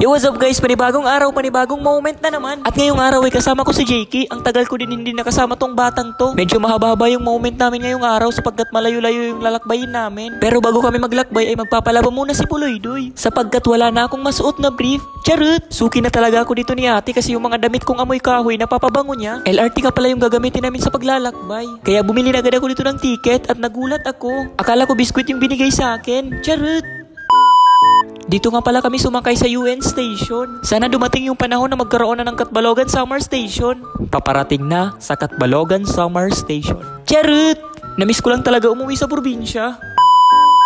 Yo, what's up guys? Panibagong araw, panibagong moment na naman. At ngayong araw ay kasama ko si Jakey. Ang tagal ko din hindi nakasama tong batang to. Medyo mahaba-haba yung moment namin ngayong araw sapagkat malayo-layo yung lalakbayin namin. Pero bago kami maglakbay ay magpapalaba muna si Puloy-Doy. Sapagkat wala na akong masuot na brief. Charot! Suki na talaga ako dito ni ate kasi yung mga damit kong amoy kahoy na papabango niya. LRT ka pala yung gagamitin namin sa paglalakbay. Kaya bumili na agad ako dito ng ticket at nagulat ako. Akala ko biskwit yung binigay sa akin. Charot! Dito nga pala kami sumakay sa UN Station. Sana dumating yung panahon na magkaroon na ng Katbalogan Summer Station. Paparating na sa Katbalogan Summer Station. Charot! Namiss ko lang talaga umuwi sa probinsya.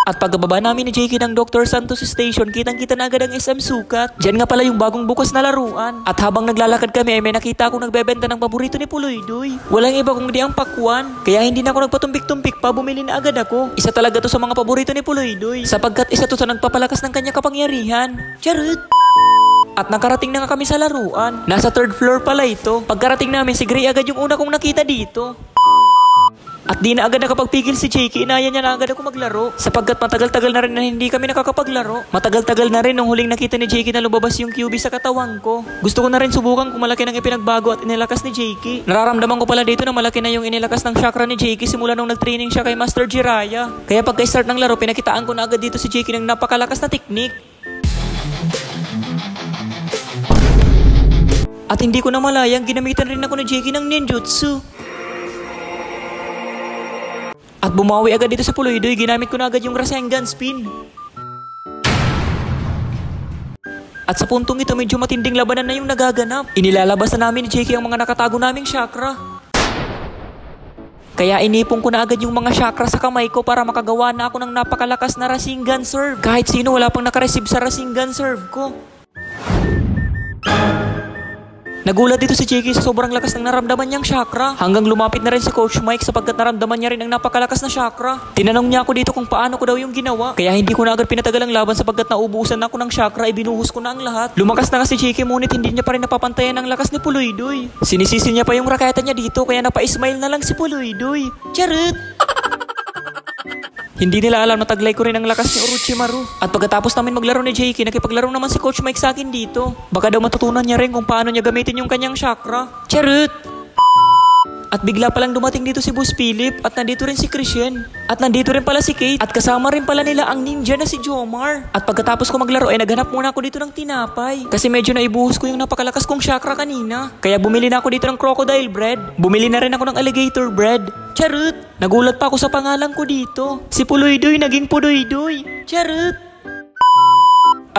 At pagbaba namin ni Jakey ng Dr. Santos Station, kitang-kita na agad ang SM Sukat. Diyan nga pala yung bagong bukas na laruan. At habang naglalakad kami ay may nakita akong nagbebenta ng paborito ni Puloy-Doy. Walang iba kundi ang pakwan. Kaya hindi na ako nagpatumpik-tumpik pa, bumili na agad ako. Isa talaga to sa mga paborito ni Puloy-Doy. Sapagkat isa to sa nagpapalakas ng kanyang kapangyarihan. Charot! At nakarating na nga kami sa laruan. Nasa 3rd floor pala ito. Pagkarating namin, si Gray agad yung una kong nakita dito. At di na agad nakapagpigil si Jakey, inaya niya na agad ako maglaro. Sapagkat matagal-tagal na rin na hindi kami nakakapaglaro. Matagal-tagal na rin nung huling nakita ni Jakey na lumabas yung QB sa katawan ko. Gusto ko na rin subukan kung malaki nang ipinagbago at inilakas ni Jakey. Nararamdaman ko pala dito na malaki na yung inilakas ng chakra ni Jakey simula nung nag-training siya kay Master Jiraiya. Kaya pagka-start ng laro, pinakitaan ko na agad dito si Jakey ng napakalakas na teknik. At hindi ko na malayang ginamitan rin ako ni Jakey ng ninjutsu. At bumawi agad dito sa Puloy-Doy, ginamit ko na agad yung Rasengan spin. At sa puntong ito, medyo matinding labanan na yung nagaganap. Inilalabas na namin ni Jakey ang mga nakatago naming chakra. Kaya inipong ko na agad yung mga chakra sa kamay ko para makagawa na ako ng napakalakas na Rasengan serve. Kahit sino wala pang nakareceive sa Rasengan serve ko. Nagulat dito si Jakey sa sobrang lakas ng naramdaman niyang chakra. Hanggang lumapit na rin si Coach Mike sapagkat naramdaman niya rin ang napakalakas na chakra. Tinanong niya ako dito kung paano ko daw yung ginawa. Kaya hindi ko na agad pinatagal ang laban sapagkat naubusan ako ng chakra, ibinuhos ko na ang lahat. Lumakas na nga si Jakey ngunit hindi niya pa rin napapantayan ang lakas ni Puloy-Doy. Sinisisi niya pa yung raketa niya dito kaya napa-smile na lang si Puloy-Doy. Charot! Hindi nila alam na taglay ko rin ang lakas ni Orochimaru. At pagkatapos namin maglaro ni Jakey, nakipaglaro naman si Coach Mike sa akin dito. Baka daw matutunan niya rin kung paano niya gamitin yung kanyang chakra. Charot! At bigla palang dumating dito si Boss Philip at nandito rin si Christian. At nandito rin pala si Kate at kasama rin pala nila ang ninja na si Jomar. At pagkatapos ko maglaro ay naghanap muna ako dito ng tinapay. Kasi medyo naibuhos ko yung napakalakas kong chakra kanina. Kaya bumili na ako dito ng crocodile bread. Bumili na rin ako ng alligator bread. Charot! Nagulat pa ako sa pangalan ko dito. Si Puloy-Doy naging Puloy-Doy. Charot!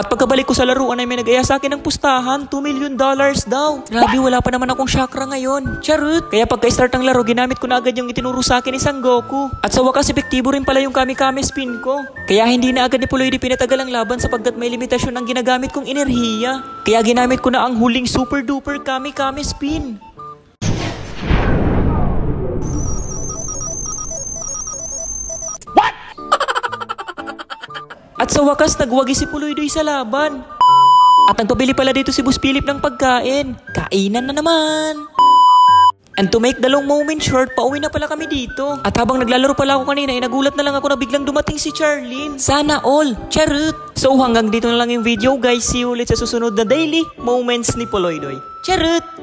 At pagkabalik ko sa laruan ay may nag-aya sa akin ng pustahan, $2 million daw. Grabe, wala pa naman akong chakra ngayon. Charot! Kaya pagka-start ng laro, ginamit ko na agad yung itinuro sa akin ni Sangoku. At sa wakas, epektibo rin pala yung Kami-Kami spin ko. Kaya hindi na agad ni Puloy-Doy pinatagal ang laban sapagkat may limitasyon ang ginagamit kong enerhiya. Kaya ginamit ko na ang huling super-duper Kami-Kami spin. At sa wakas, nagwagi si Puloy-Doy sa laban. At nagpabili pala dito si Boss Philip ng pagkain. Kainan na naman. And to make the long moment short, pauwi na pala kami dito. At habang naglalaro pala ako kanina, nagulat na lang ako na biglang dumating si Charlene. Sana all. Charot! So hanggang dito na lang yung video guys. See you ulit sa susunod na daily moments ni Puloy-Doy. Charot!